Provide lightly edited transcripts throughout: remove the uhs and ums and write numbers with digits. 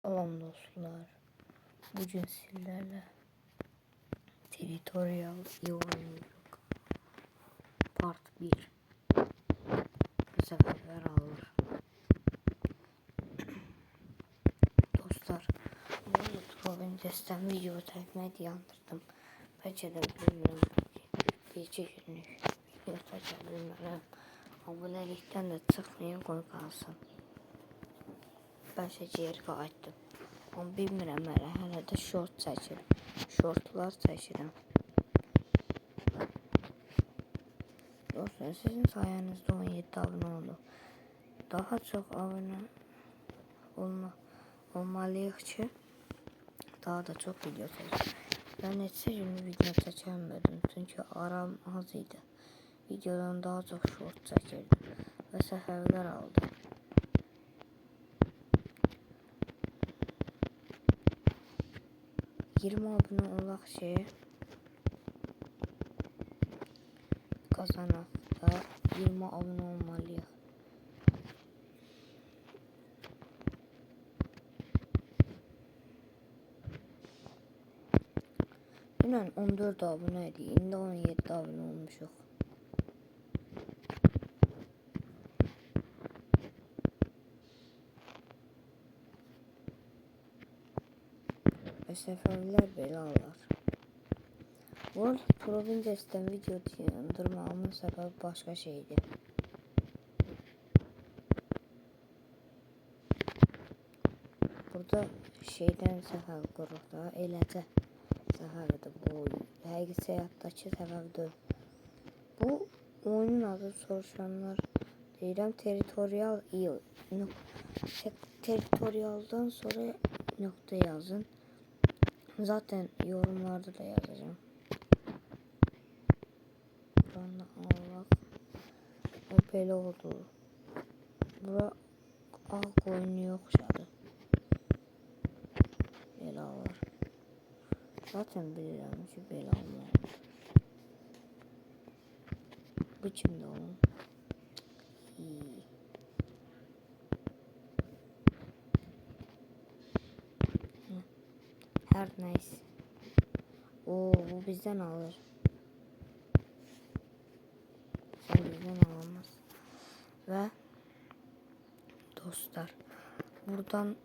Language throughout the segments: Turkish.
Salam dostlar. Bugün sizlerle Territorial oynuyoruz. Part 1. Bu seferler alır. Dostlar, bu Province'den video çekmeyi yandırdım. Bence de bilmiyorum. Gece günlük video çekebilmem. Abonelikten de çıkmayın, koy kalsın. Ben ciğer açtım. Ama bilmirəm hələ də short çəkirəm. Shortlar çəkirəm. Dostlar, sizin sayenizde 17 abone oldu. Daha çok abone olmalıyıq ki, daha da çok video çəkəm. Ben neçə günlük video çəkəmədim çünkü aram az idi. Videodan daha çok short çəkirdim və səfərlər aldım. abone olaq ki kazanaq da 20 abone olmalıyıq. Dünən 14 abone idi, indi 17 abone olmuşuq. Və səfərlər belə olar. World Province'den video yandırmamın səbəbi başqa şeydir. Burada şeydən səfər quruq da, eləcə səfərdir bu. Həqiqi həyatdakı səfərdir. Bu oyunun adı soruşanlar deyirəm Territorial il. Territorial'dan sonra nokta yazın. Zaten yorumlarda da yazacağım. Allah. O belə oldu. Bura ağ qoyunu yoxşadı. Belə olur. Zaten bilirəm ki, belə olmalı. Bu kimdə onun? Her neyse. Oo, bu bizden alır. Sen bizden alamaz. Ve dostlar, buradan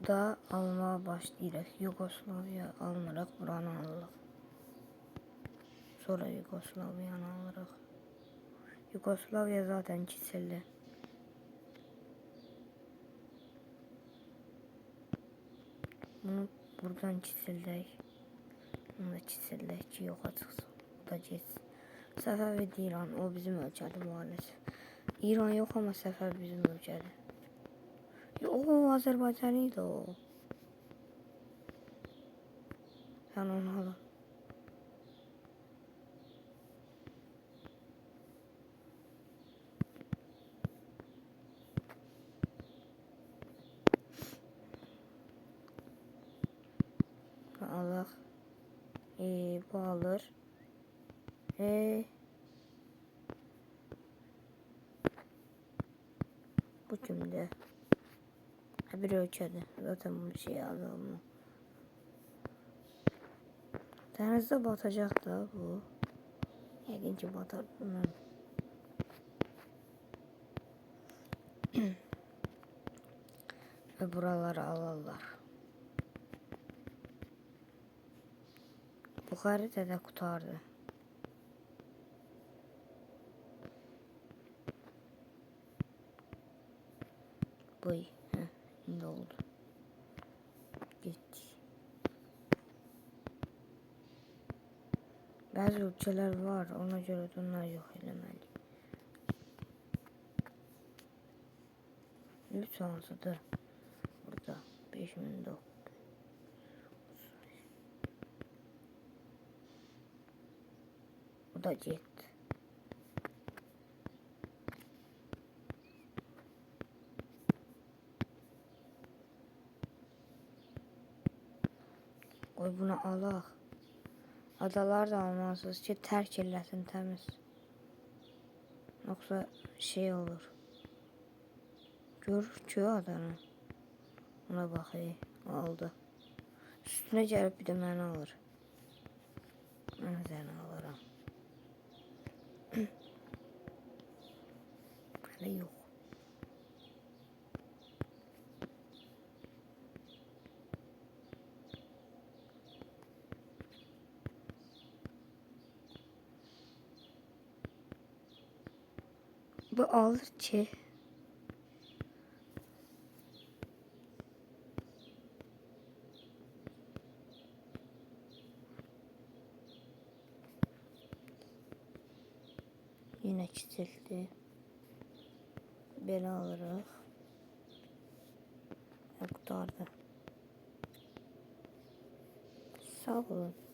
da almaya başlayırıq. Yugoslavya almırıq, buranı alırıq. Sonra Yugoslavya'nı alırıq. Yugoslavya zaten çisildi. Bunu buradan çisildək. Bunu da çisildək ki, yoxa çıxsın. Bu da geçsin. Səfəvi İran, o bizim ölkədir maalesef. İran yox ama Səfəv bizim ölkədir. O Azərbaycanı idi o. Sen onu alın. Allah. Bu alır. Bu kimde? Bir ölçüde. Zaten bu şey aldım. Denizde batacak da bu. Yəqin batar bundan. Ve buraları alırlar. Bu xəritədə qutardı. Buy. Şimdi oldu. Gitti. Bazı ülkeler var, ona göre de onlar yok eləməli. Lütfansıdır. Burada 5009. Bu da jet. Qoy bunu alaq. Adalar da almalısınız ki, tərk eləsin təmiz. Yoksa şey olur. Görür ki adanı. Ona bakayım. Aldı. Üstüne gelip bir de məni alır. Mən səni alıram. Hələ yox. Bu alır ki. Yine kitildi. Belə alırıq. Qurtardı. Sağ olun.